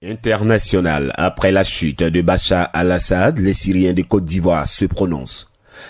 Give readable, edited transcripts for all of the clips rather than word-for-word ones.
International. Après la chute de Bachar al-Assad, les Syriens de Côte d'Ivoire se prononcent.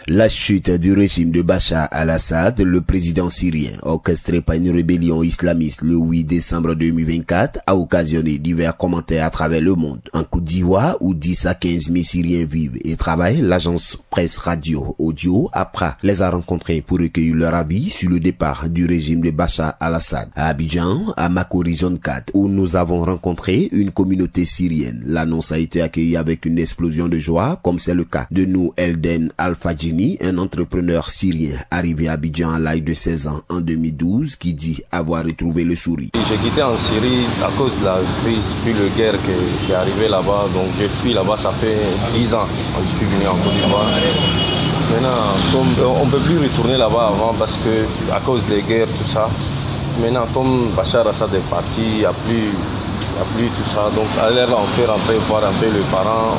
La chute du régime de Bachar al-Assad, le président syrien, orchestré par une rébellion islamiste le 8 décembre 2024, a occasionné divers commentaires à travers le monde. En Côte d'Ivoire, où 10 à 15 000 Syriens vivent et travaillent, l'agence presse radio audio APRA les a rencontrés pour recueillir leur avis sur le départ du régime de Bachar al-Assad. À Abidjan, à Makori Zone 4, où nous avons rencontré une communauté syrienne, l'annonce a été accueillie avec une explosion de joie, comme c'est le cas de Nour Elden Al-Fadjini, un entrepreneur syrien arrivé à Abidjan à l'âge de 16 ans en 2012 qui dit avoir retrouvé le sourire. J'ai quitté en Syrie à cause de la crise, puis la guerre qui est arrivée là-bas. Donc j'ai fui là-bas, ça fait 10 ans que je suis venu en Côte d'Ivoire. Maintenant, on ne peut plus retourner là-bas avant parce que à cause des guerres, tout ça. Maintenant, comme Bachar al-Assad est parti, il n'y a plus tout ça. Donc alors là, on peut rentrer voir un peu les parents,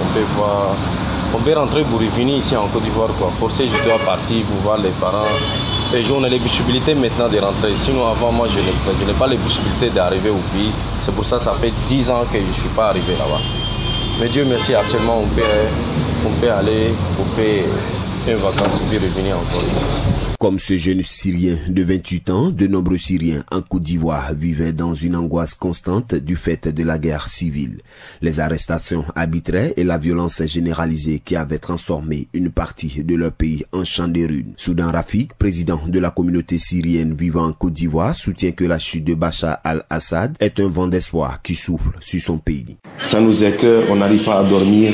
on peut rentrer pour revenir ici en Côte d'Ivoire. Forcé, je dois partir pour voir les parents. Et on a les possibilités maintenant de rentrer. Sinon, avant, moi, je n'ai pas les possibilités d'arriver au pays. C'est pour ça que ça fait 10 ans que je ne suis pas arrivé là-bas. Mais Dieu merci, actuellement, on peut aller, on peut une vacance et puis revenir encore ici. Comme ce jeune Syrien de 28 ans, de nombreux Syriens en Côte d'Ivoire vivaient dans une angoisse constante du fait de la guerre civile. Les arrestations arbitraires et la violence généralisée qui avaient transformé une partie de leur pays en champ de ruines. Soudan Rafik, président de la communauté syrienne vivant en Côte d'Ivoire, soutient que la chute de Bachar al-Assad est un vent d'espoir qui souffle sur son pays. Ça nous écoeure, on n'arrive pas à dormir,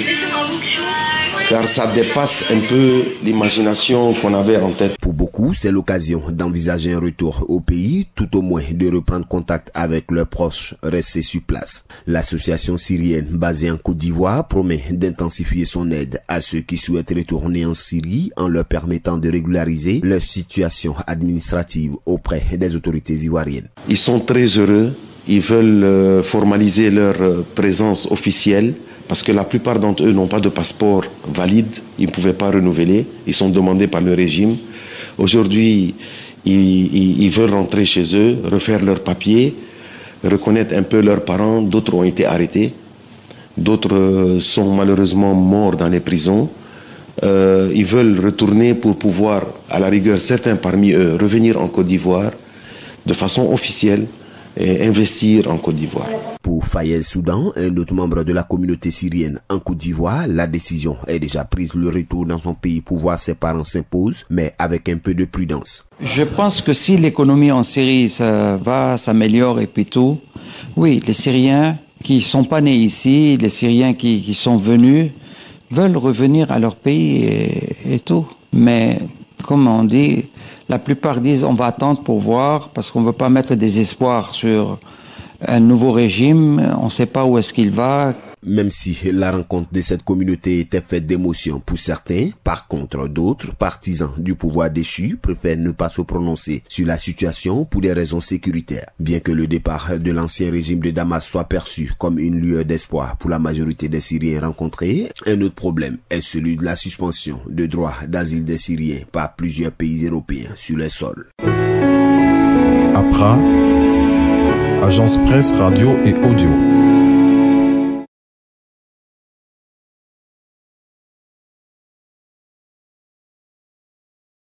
car ça dépasse un peu l'imagination qu'on avait en tête. Pour beaucoup, c'est l'occasion d'envisager un retour au pays, tout au moins de reprendre contact avec leurs proches restés sur place. L'association syrienne basée en Côte d'Ivoire promet d'intensifier son aide à ceux qui souhaitent retourner en Syrie en leur permettant de régulariser leur situation administrative auprès des autorités ivoiriennes. Ils sont très heureux, ils veulent formaliser leur présence officielle, parce que la plupart d'entre eux n'ont pas de passeport valide, ils ne pouvaient pas renouveler, ils sont demandés par le régime. Aujourd'hui, ils veulent rentrer chez eux, refaire leurs papiers, reconnaître un peu leurs parents. D'autres ont été arrêtés, d'autres sont malheureusement morts dans les prisons. Ils veulent retourner pour pouvoir, à la rigueur, certains parmi eux, revenir en Côte d'Ivoire de façon officielle et investir en Côte d'Ivoire. Pour Fayez Soudan, un autre membre de la communauté syrienne en Côte d'Ivoire, la décision est déjà prise. Le retour dans son pays pour voir ses parents s'impose, mais avec un peu de prudence. Je pense que si l'économie en Syrie s'améliore et puis tout, oui, les Syriens qui ne sont pas nés ici, les Syriens qui sont venus, veulent revenir à leur pays et tout. Mais comme on dit, la plupart disent on va attendre pour voir parce qu'on ne veut pas mettre des espoirs sur un nouveau régime, on ne sait pas où est-ce qu'il va. Même si la rencontre de cette communauté était faite d'émotion pour certains, par contre d'autres partisans du pouvoir déchu préfèrent ne pas se prononcer sur la situation pour des raisons sécuritaires. Bien que le départ de l'ancien régime de Damas soit perçu comme une lueur d'espoir pour la majorité des Syriens rencontrés, un autre problème est celui de la suspension de droits d'asile des Syriens par plusieurs pays européens sur les sols. APRA, agence presse radio et audio.